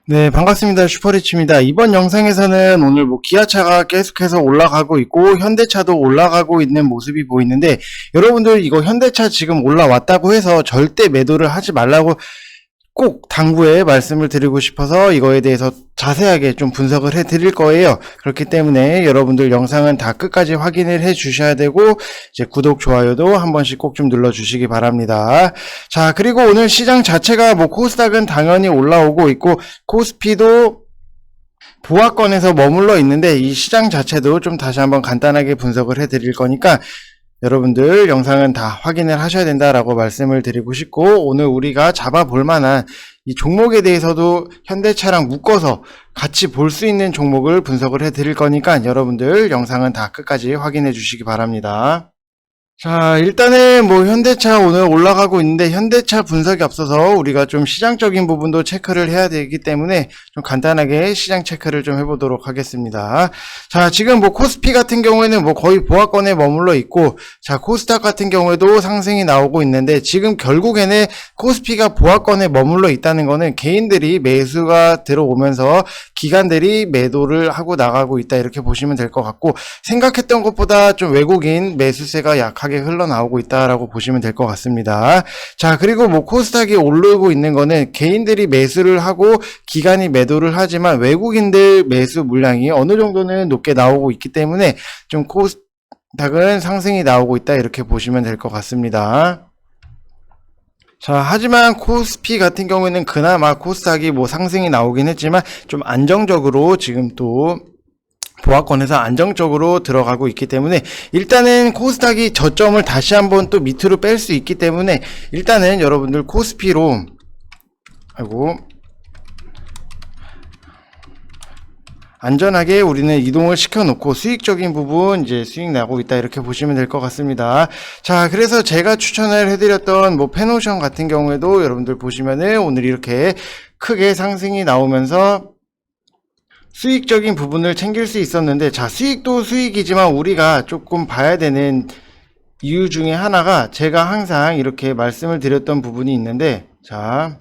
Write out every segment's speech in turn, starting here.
네, 반갑습니다. 슈퍼리치입니다. 이번 영상에서는 오늘 기아차가 계속해서 올라가고 있고 현대차도 올라가고 있는 모습이 보이는데, 여러분들 이거 현대차 지금 올라왔다고 해서 절대 매도를 하지 말라고 꼭 당부에 말씀을 드리고 싶어서 이거에 대해서 자세하게 좀 분석을 해 드릴 거예요. 그렇기 때문에 여러분들 영상은 다 끝까지 확인을 해 주셔야 되고, 이제 구독, 좋아요도 한 번씩 꼭 좀 눌러 주시기 바랍니다. 자, 그리고 오늘 시장 자체가 코스닥은 당연히 올라오고 있고 코스피도 보합권에서 머물러 있는데, 이 시장 자체도 좀 다시 한번 간단하게 분석을 해 드릴 거니까 여러분들 영상은 다 확인을 하셔야 된다라고 말씀을 드리고 싶고, 오늘 우리가 잡아볼 만한 이 종목에 대해서도 현대차랑 묶어서 같이 볼 수 있는 종목을 분석을 해 드릴 거니까 여러분들 영상은 다 끝까지 확인해 주시기 바랍니다. 자, 일단은 현대차 오늘 올라가고 있는데, 현대차 분석이 앞서서 우리가 좀 시장적인 부분도 체크를 해야 되기 때문에 좀 간단하게 시장 체크를 좀 해보도록 하겠습니다. 자, 지금 코스피 같은 경우에는 거의 보합권에 머물러 있고, 자, 코스닥 같은 경우에도 상승이 나오고 있는데, 지금 결국에는 코스피가 보합권에 머물러 있다는 거는 개인들이 매수가 들어오면서 기관들이 매도를 하고 나가고 있다, 이렇게 보시면 될 것 같고, 생각했던 것보다 좀 외국인 매수세가 약하게 흘러나오고 있다라고 보시면 될 것 같습니다. 자, 그리고 코스닥이 오르고 있는 거는 개인들이 매수를 하고 기관이 매도를 하지만 외국인들 매수 물량이 어느 정도는 높게 나오고 있기 때문에 좀 코스닥은 상승이 나오고 있다, 이렇게 보시면 될 것 같습니다. 자, 하지만 코스피 같은 경우에는 그나마 코스닥이 상승이 나오긴 했지만 좀 안정적으로 지금 또 보합권에서 안정적으로 들어가고 있기 때문에, 일단은 코스닥이 저점을 다시 한번 또 밑으로 뺄 수 있기 때문에 일단은 여러분들 코스피로 안전하게 우리는 이동을 시켜놓고 수익적인 부분 이제 수익 나고 있다, 이렇게 보시면 될 것 같습니다. 자, 그래서 제가 추천을 해드렸던 페노션 같은 경우에도 여러분들 보시면은 오늘 이렇게 크게 상승이 나오면서 수익적인 부분을 챙길 수 있었는데, 자, 수익도 수익이지만 우리가 조금 봐야 되는 이유 중에 하나가 제가 항상 이렇게 말씀을 드렸던 부분이 있는데, 자,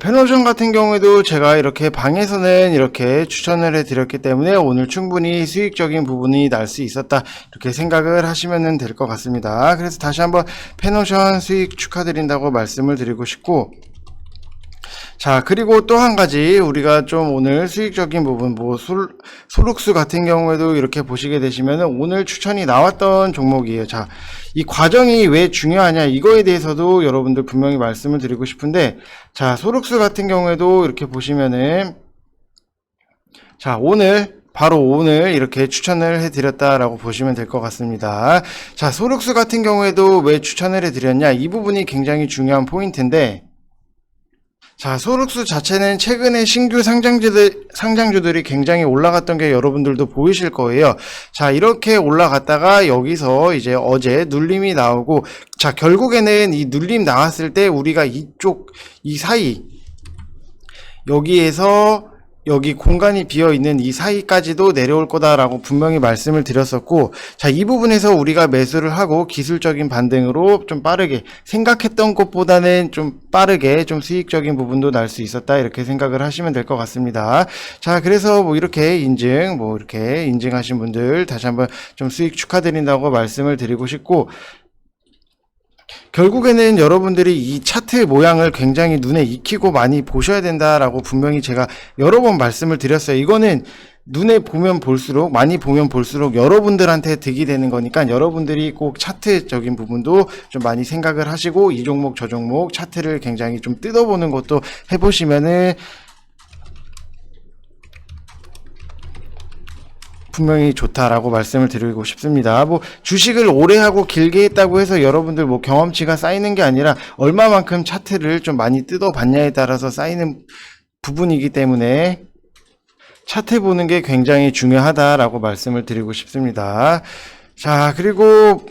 페노션 같은 경우에도 제가 이렇게 방에서는 이렇게 추천을 해 드렸기 때문에 오늘 충분히 수익적인 부분이 날 수 있었다, 이렇게 생각을 하시면 될 것 같습니다. 그래서 다시 한번 페노션 수익 축하드린다고 말씀을 드리고 싶고, 자, 그리고 또 한 가지 우리가 좀 오늘 수익적인 부분, 소룩스 같은 경우에도 이렇게 보시게 되시면 오늘 추천이 나왔던 종목이에요. 자, 이 과정이 왜 중요하냐, 이거에 대해서도 여러분들 분명히 말씀을 드리고 싶은데, 자, 소룩스 같은 경우에도 이렇게 보시면은, 자, 바로 오늘 이렇게 추천을 해드렸다라고 보시면 될 것 같습니다. 자, 소룩스 같은 경우에도 왜 추천을 해드렸냐, 이 부분이 굉장히 중요한 포인트인데, 자, 소룩스 자체는 최근에 신규 상장주들이 굉장히 올라갔던 게 여러분들도 보이실 거예요. 자, 이렇게 올라갔다가 여기서 이제 어제 눌림이 나오고, 자, 결국에는 이 눌림 나왔을 때 우리가 이 사이, 여기에서 여기 공간이 비어있는 이 사이까지도 내려올 거다라고 분명히 말씀을 드렸었고, 자, 이 부분에서 우리가 매수를 하고 기술적인 반등으로 좀 빠르게, 생각했던 것보다는 좀 빠르게 좀 수익적인 부분도 날 수 있었다, 이렇게 생각을 하시면 될 것 같습니다. 자, 그래서 이렇게 이렇게 인증하신 분들 다시 한번 좀 수익 축하드린다고 말씀을 드리고 싶고, 결국에는 여러분들이 이 차트 모양을 굉장히 눈에 익히고 많이 보셔야 된다라고 분명히 제가 여러 번 말씀을 드렸어요. 이거는 눈에 보면 볼수록, 많이 보면 볼수록 여러분들한테 득이 되는 거니까 여러분들이 꼭 차트적인 부분도 좀 많이 생각을 하시고, 이 종목 저 종목 차트를 굉장히 좀 뜯어보는 것도 해보시면은 분명히 좋다라고 말씀을 드리고 싶습니다. 주식을 오래 하고 길게 했다고 해서 여러분들 경험치가 쌓이는 게 아니라 얼마만큼 차트를 좀 많이 뜯어봤냐에 따라서 쌓이는 부분이기 때문에 차트 보는 게 굉장히 중요하다라고 말씀을 드리고 싶습니다. 자, 그리고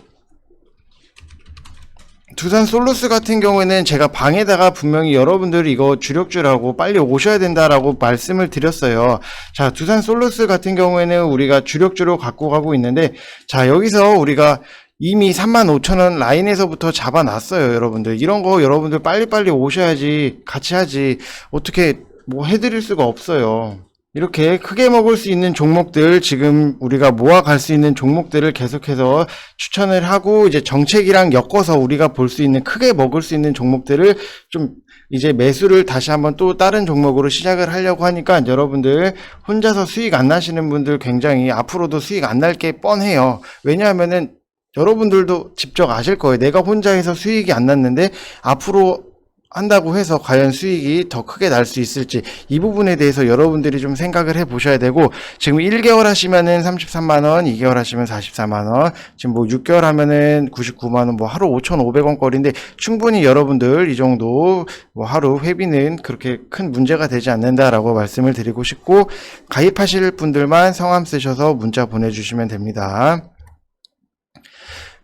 두산 솔루스 같은 경우에는 제가 방에다가 분명히 여러분들이 이거 주력주라고 빨리 오셔야 된다라고 말씀을 드렸어요. 자, 두산 솔루스 같은 경우에는 우리가 주력주로 갖고 가고 있는데, 자, 여기서 우리가 이미 35,000원 라인에서부터 잡아놨어요, 여러분들. 이런 거 여러분들 빨리빨리 오셔야지 같이 하지. 어떻게 뭐 해드릴 수가 없어요. 이렇게 크게 먹을 수 있는 종목들, 지금 우리가 모아갈 수 있는 종목들을 계속해서 추천을 하고, 이제 정책이랑 엮어서 우리가 볼 수 있는, 크게 먹을 수 있는 종목들을 좀 이제 매수를 다시 한번 또 다른 종목으로 시작을 하려고 하니까, 여러분들 혼자서 수익 안 나시는 분들 굉장히 앞으로도 수익 안 날 게 뻔해요. 왜냐하면은 여러분들도 직접 아실 거예요. 내가 혼자 해서 수익이 안 났는데 앞으로 한다고 해서 과연 수익이 더 크게 날 수 있을지, 이 부분에 대해서 여러분들이 좀 생각을 해 보셔야 되고, 지금 1개월 하시면은 33만원, 2개월 하시면 44만원, 지금 뭐 6개월 하면은 99만원, 뭐 하루 5,500원 거리인데, 충분히 여러분들 이 정도 뭐 하루 회비는 그렇게 큰 문제가 되지 않는다라고 말씀을 드리고 싶고, 가입하실 분들만 성함 쓰셔서 문자 보내주시면 됩니다.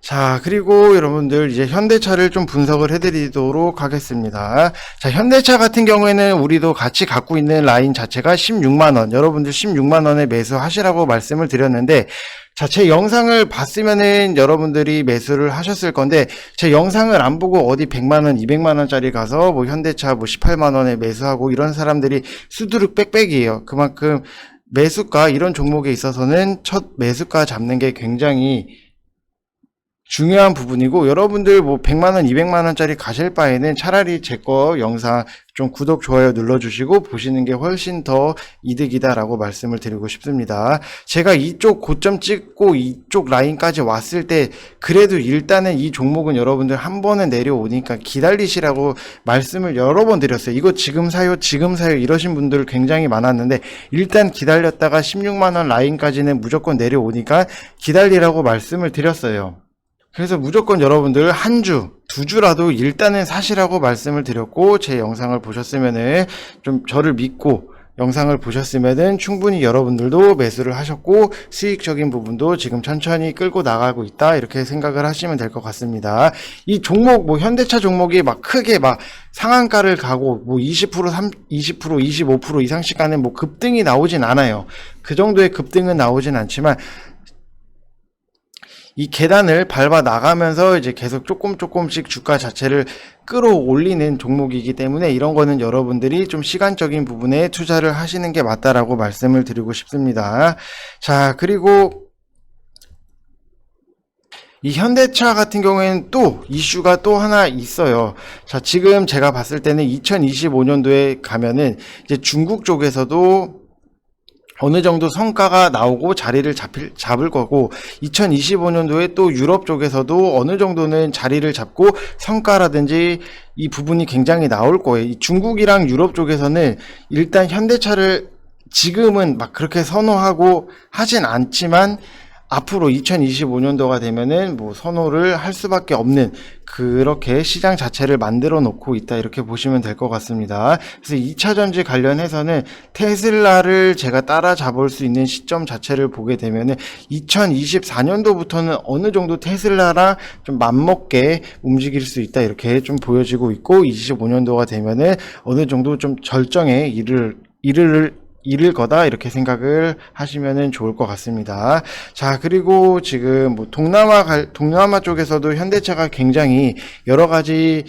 자, 그리고 여러분들 이제 현대차를 좀 분석을 해드리도록 하겠습니다. 자, 현대차 같은 경우에는 우리도 같이 갖고 있는 라인 자체가 16만원, 여러분들 16만원에 매수하시라고 말씀을 드렸는데, 자, 제 영상을 봤으면은 여러분들이 매수를 하셨을 건데, 제 영상을 안 보고 어디 100만원, 200만원짜리 가서 뭐 현대차 뭐 18만원에 매수하고 이런 사람들이 수두룩 빽빽이에요. 그만큼 매수가, 이런 종목에 있어서는 첫 매수가 잡는 게 굉장히 중요한 부분이고, 여러분들 뭐 100만원, 200만원짜리 가실 바에는 차라리 제 거 영상 좀 구독, 좋아요 눌러주시고 보시는 게 훨씬 더 이득이다라고 말씀을 드리고 싶습니다. 제가 이쪽 고점 찍고 이쪽 라인까지 왔을 때 그래도 일단은 이 종목은 여러분들 한 번은 내려오니까 기다리시라고 말씀을 여러 번 드렸어요. 이거 지금 사요, 지금 사요 이러신 분들 굉장히 많았는데, 일단 기다렸다가 16만원 라인까지는 무조건 내려오니까 기다리라고 말씀을 드렸어요. 그래서 무조건 여러분들 한 주, 두 주라도 일단은 사시라고 말씀을 드렸고, 제 영상을 보셨으면은 좀 저를 믿고 영상을 보셨으면은 충분히 여러분들도 매수를 하셨고 수익적인 부분도 지금 천천히 끌고 나가고 있다, 이렇게 생각을 하시면 될 것 같습니다. 이 종목 뭐 현대차 종목이 막 크게 막 상한가를 가고 뭐 20%, 20%, 25% 이상씩 가는 뭐 급등이 나오진 않아요. 그 정도의 급등은 나오진 않지만 이 계단을 밟아 나가면서 이제 계속 조금씩 주가 자체를 끌어올리는 종목이기 때문에, 이런 거는 여러분들이 좀 시간적인 부분에 투자를 하시는 게 맞다라고 말씀을 드리고 싶습니다. 자, 그리고 이 현대차 같은 경우에는 또 이슈가 또 하나 있어요. 자, 지금 제가 봤을 때는 2025년도에 가면은 이제 중국 쪽에서도 어느 정도 성과가 나오고 자리를 잡을 거고, 2025년도에 또 유럽 쪽에서도 어느 정도는 자리를 잡고 성과라든지 이 부분이 굉장히 나올 거예요. 이 중국이랑 유럽 쪽에서는 일단 현대차를 지금은 막 그렇게 선호하고 하진 않지만, 앞으로 2025년도가 되면은 뭐 선호를 할 수밖에 없는, 그렇게 시장 자체를 만들어 놓고 있다, 이렇게 보시면 될 것 같습니다. 그래서 2차전지 관련해서는 테슬라를 제가 따라잡을 수 있는 시점 자체를 보게 되면은 2024년도부터는 어느 정도 테슬라랑 좀 맞먹게 움직일 수 있다, 이렇게 좀 보여지고 있고, 25년도가 되면은 어느 정도 좀 절정에 이를 거다, 이렇게 생각을 하시면 좋을 것 같습니다. 자, 그리고 지금 뭐 동남아 쪽에서도 현대차가 굉장히 여러 가지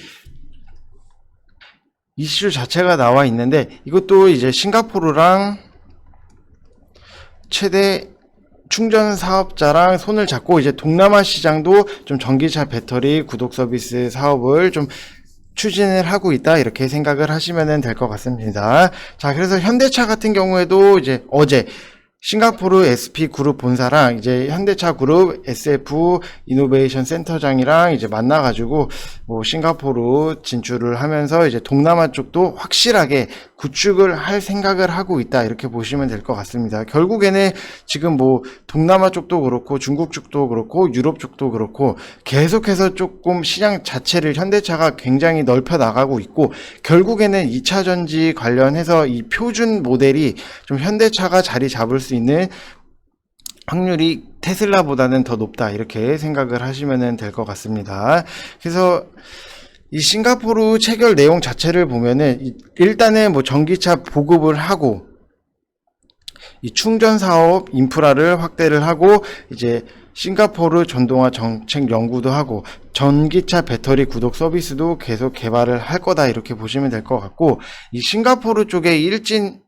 이슈 자체가 나와 있는데, 이것도 이제 싱가포르랑 최대 충전 사업자랑 손을 잡고 이제 동남아 시장도 좀 전기차 배터리 구독 서비스 사업을 좀 추진을 하고 있다, 이렇게 생각을 하시면 될 것 같습니다. 자, 그래서 현대차 같은 경우에도 이제 어제 싱가포르 SP 그룹 본사랑 이제 현대차 그룹 SF 이노베이션 센터장이랑 이제 만나가지고 뭐 싱가포르 진출을 하면서 이제 동남아 쪽도 확실하게 구축을 할 생각을 하고 있다, 이렇게 보시면 될 것 같습니다. 결국에는 지금 뭐 동남아 쪽도 그렇고 중국 쪽도 그렇고 유럽 쪽도 그렇고 계속해서 조금 시장 자체를 현대차가 굉장히 넓혀 나가고 있고, 결국에는 2차전지 관련해서 이 표준 모델이 좀 현대차가 자리 잡을 수 있는 확률이 테슬라보다는 더 높다, 이렇게 생각을 하시면 될 것 같습니다. 그래서 이 싱가포르 체결 내용 자체를 보면은 일단은 뭐 전기차 보급을 하고 이 충전 사업 인프라를 확대를 하고 이제 싱가포르 전동화 정책 연구도 하고 전기차 배터리 구독 서비스도 계속 개발을 할 거다 이렇게 보시면 될 것 같고, 이 싱가포르 쪽에 일진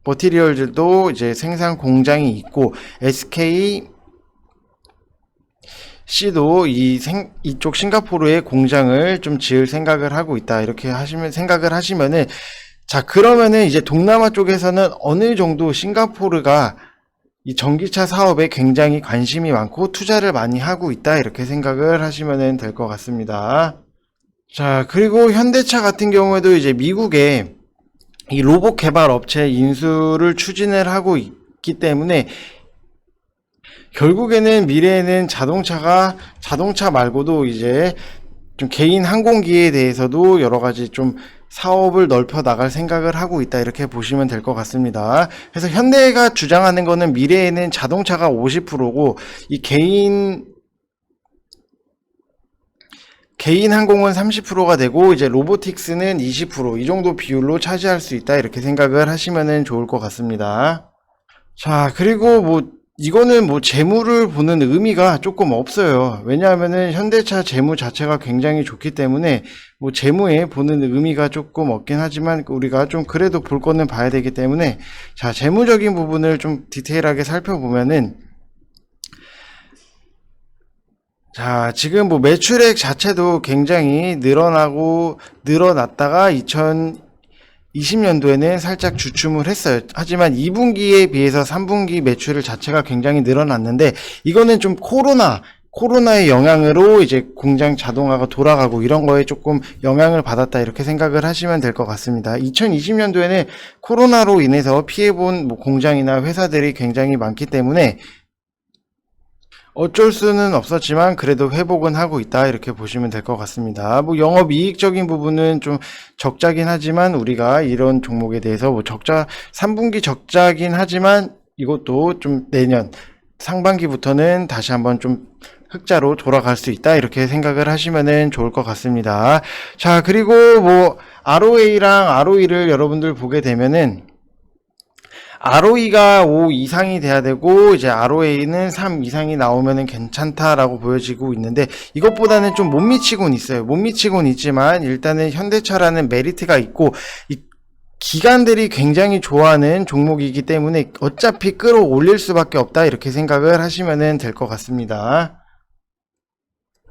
머티리얼들도 이제 생산 공장이 있고 SK 씨도 이쪽 싱가포르에 공장을 좀 지을 생각을 하고 있다 이렇게 생각을 하시면은, 자 그러면은 이제 동남아 쪽에서는 어느 정도 싱가포르가 이 전기차 사업에 굉장히 관심이 많고 투자를 많이 하고 있다 이렇게 생각을 하시면 될 것 같습니다. 자 그리고 현대차 같은 경우에도 이제 미국에 이 로봇 개발 업체 인수를 추진을 하고 있기 때문에 결국에는 미래에는 자동차 말고도 이제 좀 개인 항공기에 대해서도 여러 가지 좀 사업을 넓혀 나갈 생각을 하고 있다 이렇게 보시면 될 것 같습니다. 그래서 현대가 주장하는 거는 미래에는 자동차가 50%고 이 개인 항공은 30%가 되고 이제 로보틱스는 20%이 정도 비율로 차지할 수 있다 이렇게 생각을 하시면 좋을 것 같습니다. 자 그리고 이거는 재무를 보는 의미가 조금 없어요. 왜냐하면은 현대차 재무 자체가 굉장히 좋기 때문에 재무에 보는 의미가 조금 없긴 하지만 우리가 좀 그래도 볼 거는 봐야 되기 때문에, 자 재무적인 부분을 좀 디테일하게 살펴보면은, 자 지금 매출액 자체도 굉장히 늘어났다가 2020년도에는 살짝 주춤을 했어요. 하지만 2분기에 비해서 3분기 매출 자체가 굉장히 늘어났는데, 이거는 좀 코로나의 영향으로 이제 공장 자동화가 돌아가고 이런 거에 조금 영향을 받았다 이렇게 생각을 하시면 될 것 같습니다. 2020년도에는 코로나로 인해서 피해본 공장이나 회사들이 굉장히 많기 때문에 어쩔 수는 없었지만 그래도 회복은 하고 있다 이렇게 보시면 될 것 같습니다. 영업 이익적인 부분은 좀 적자긴 하지만 우리가 이런 종목에 대해서 3분기 적자긴 하지만 이것도 좀 내년 상반기부터는 다시 한번 좀 흑자로 돌아갈 수 있다 이렇게 생각을 하시면 좋을 것 같습니다. 자 그리고 ROA랑 ROE를 여러분들 보게 되면은 ROE가 5 이상이 돼야 되고 이제 ROA는 3 이상이 나오면 괜찮다라고 보여지고 있는데, 이것보다는 좀 못 미치곤 있어요. 못 미치곤 있지만 일단은 현대차라는 메리트가 있고 이 기관들이 굉장히 좋아하는 종목이기 때문에 어차피 끌어올릴 수밖에 없다 이렇게 생각을 하시면 될 것 같습니다.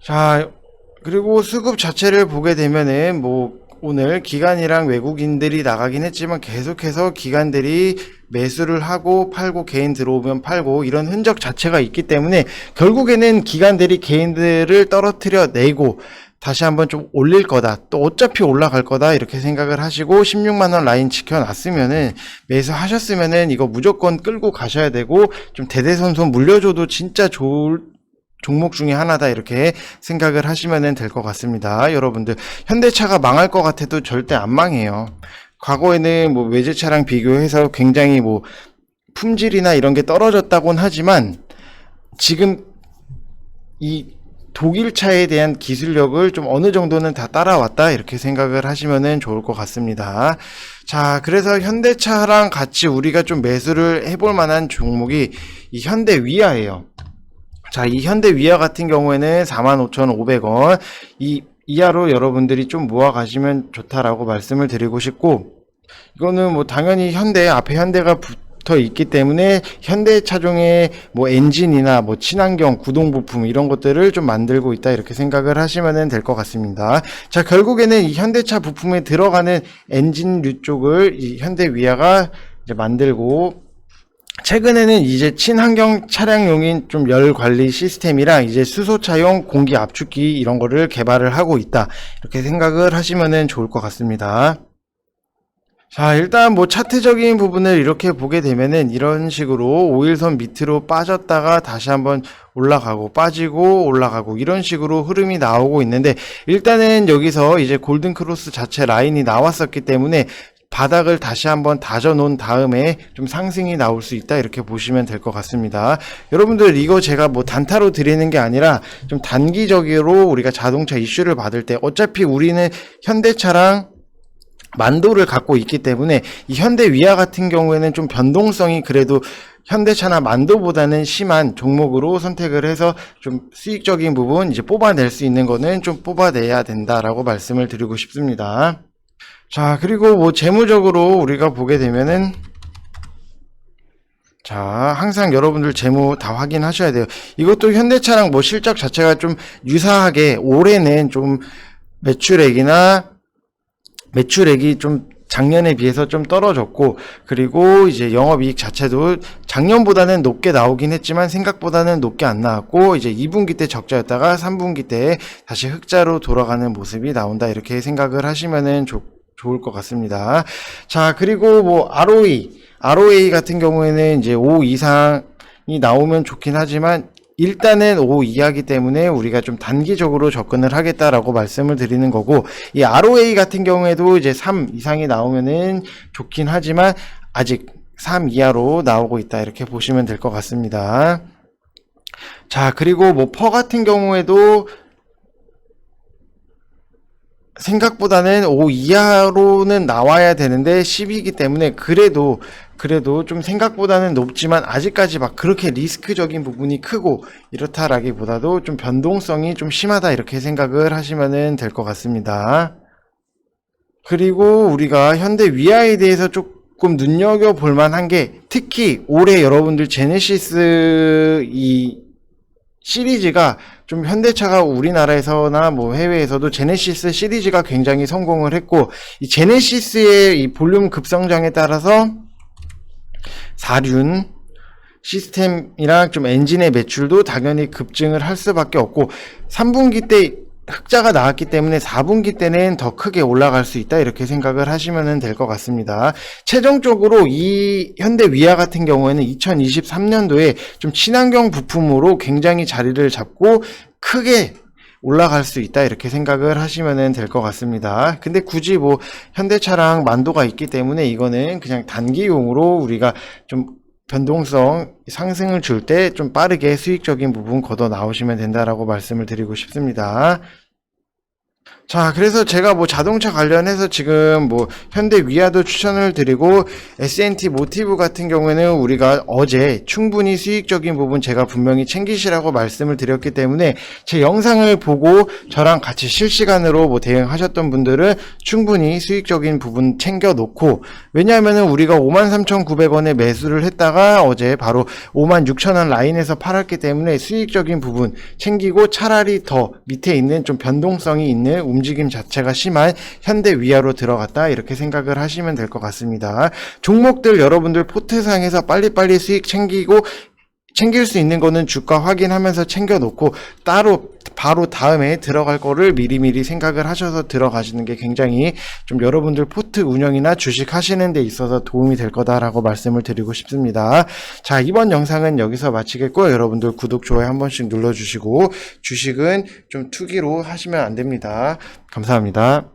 자 그리고 수급 자체를 보게 되면은 오늘 기관이랑 외국인들이 나가긴 했지만 계속해서 기관들이 매수를 하고 팔고 개인 들어오면 팔고 이런 흔적 자체가 있기 때문에 결국에는 기관들이 개인들을 떨어뜨려 내고 다시 한번 좀 올릴 거다, 또 어차피 올라갈 거다 이렇게 생각을 하시고 16만원 라인 지켜놨으면은 매수하셨으면은 이거 무조건 끌고 가셔야 되고, 좀 대대손손 물려줘도 진짜 좋을 종목 중에 하나다 이렇게 생각을 하시면 될 것 같습니다. 여러분들 현대차가 망할 것 같아도 절대 안 망해요. 과거에는 외제차랑 비교해서 굉장히 품질이나 이런 게 떨어졌다곤 하지만 지금 이 독일차에 대한 기술력을 좀 어느 정도는 다 따라왔다 이렇게 생각을 하시면 좋을 것 같습니다. 자 그래서 현대차랑 같이 우리가 좀 매수를 해볼 만한 종목이 이 현대위아예요. 자, 이 현대위아 같은 경우에는 45,500원 이하로 여러분들이 좀 모아 가시면 좋다라고 말씀을 드리고 싶고, 이거는 당연히 앞에 현대가 붙어 있기 때문에 현대차종의 엔진이나 친환경 구동 부품 이런 것들을 좀 만들고 있다 이렇게 생각을 하시면 될 것 같습니다. 자 결국에는 이 현대차 부품에 들어가는 엔진류 쪽을 이 현대위아가 이제 만들고, 최근에는 이제 친환경 차량용인 좀 열 관리 시스템이랑 이제 수소차용 공기 압축기 이런 거를 개발을 하고 있다 이렇게 생각을 하시면 좋을 것 같습니다. 자 일단 차트적인 부분을 이렇게 보게 되면은 이런 식으로 5일선 밑으로 빠졌다가 다시 한번 올라가고 빠지고 올라가고 이런 식으로 흐름이 나오고 있는데, 일단은 여기서 이제 골든크로스 자체 라인이 나왔었기 때문에 바닥을 다시 한번 다져 놓은 다음에 좀 상승이 나올 수 있다 이렇게 보시면 될 것 같습니다. 여러분들 이거 제가 단타로 드리는 게 아니라 좀 단기적으로 우리가 자동차 이슈를 받을 때 어차피 우리는 현대차랑 만도를 갖고 있기 때문에 이 현대위아 같은 경우에는 좀 변동성이 그래도 현대차나 만도보다는 심한 종목으로 선택을 해서 좀 수익적인 부분 이제 뽑아낼 수 있는 거는 좀 뽑아내야 된다라고 말씀을 드리고 싶습니다. 자, 그리고 뭐 재무적으로 우리가 보게 되면은 자, 항상 여러분들 재무 다 확인하셔야 돼요. 이것도 현대차랑 뭐 실적 자체가 좀 유사하게 올해는 좀 매출액이 좀 작년에 비해서 좀 떨어졌고, 그리고 이제 영업이익 자체도 작년보다는 높게 나오긴 했지만 생각보다는 높게 안 나왔고, 이제 2분기 때 적자였다가 3분기 때 다시 흑자로 돌아가는 모습이 나온다, 이렇게 생각을 하시면은 좋을 것 같습니다. 자, 그리고 뭐 ROA 같은 경우에는 이제 5 이상이 나오면 좋긴 하지만 일단은 5 이하기 때문에 우리가 좀 단기적으로 접근을 하겠다라고 말씀을 드리는 거고, 이 ROA 같은 경우에도 이제 3 이상이 나오면은 좋긴 하지만 아직 3 이하로 나오고 있다, 이렇게 보시면 될 것 같습니다. 자, 그리고 뭐 퍼 같은 경우에도 생각보다는 5 이하로는 나와야 되는데 10이기 때문에 그래도 좀 생각보다는 높지만 아직까지 막 그렇게 리스크적인 부분이 크고 이렇다라기보다도 좀 변동성이 좀 심하다, 이렇게 생각을 하시면 될 것 같습니다. 그리고 우리가 현대 위아에 대해서 조금 눈여겨볼 만한 게, 특히 올해 여러분들 제네시스 이 시리즈가 좀 현대차가 우리나라에서나 뭐 해외에서도 제네시스 시리즈가 굉장히 성공을 했고, 이 제네시스의 이 볼륨 급성장에 따라서 사륜 시스템이랑 좀 엔진의 매출도 당연히 급증을 할 수밖에 없고, 3분기 때 흑자가 나왔기 때문에 4분기 때는 더 크게 올라갈 수 있다, 이렇게 생각을 하시면 될 것 같습니다. 최종적으로 이 현대 위아 같은 경우에는 2023년도에 좀 친환경 부품으로 굉장히 자리를 잡고 크게 올라갈 수 있다, 이렇게 생각을 하시면 될 것 같습니다. 근데 굳이 뭐 현대차랑 만도가 있기 때문에 이거는 그냥 단기용으로 우리가 좀 변동성 상승을 줄 때 좀 빠르게 수익적인 부분 걷어 나오시면 된다라고 말씀을 드리고 싶습니다. 자, 그래서 제가 뭐 자동차 관련해서 지금 뭐 현대 위아도 추천을 드리고, S&T 모티브 같은 경우에는 우리가 어제 충분히 수익적인 부분 제가 분명히 챙기시라고 말씀을 드렸기 때문에 제 영상을 보고 저랑 같이 실시간으로 뭐 대응하셨던 분들은 충분히 수익적인 부분 챙겨 놓고, 왜냐하면은 우리가 53,900원에 매수를 했다가 어제 바로 56,000원 라인에서 팔았기 때문에 수익적인 부분 챙기고, 차라리 더 밑에 있는 좀 변동성이 있는 움직임 자체가 심한 현대 위아로 들어갔다, 이렇게 생각을 하시면 될 것 같습니다. 종목들 여러분들 포트상에서 빨리빨리 수익 챙길 수 있는 거는 주가 확인하면서 챙겨놓고, 따로 바로 다음에 들어갈 거를 미리미리 생각을 하셔서 들어가시는 게 굉장히 좀 여러분들 포트 운영이나 주식 하시는 데 있어서 도움이 될 거다라고 말씀을 드리고 싶습니다. 자, 이번 영상은 여기서 마치겠고요. 여러분들 구독, 좋아요 한 번씩 눌러주시고, 주식은 좀 투기로 하시면 안 됩니다. 감사합니다.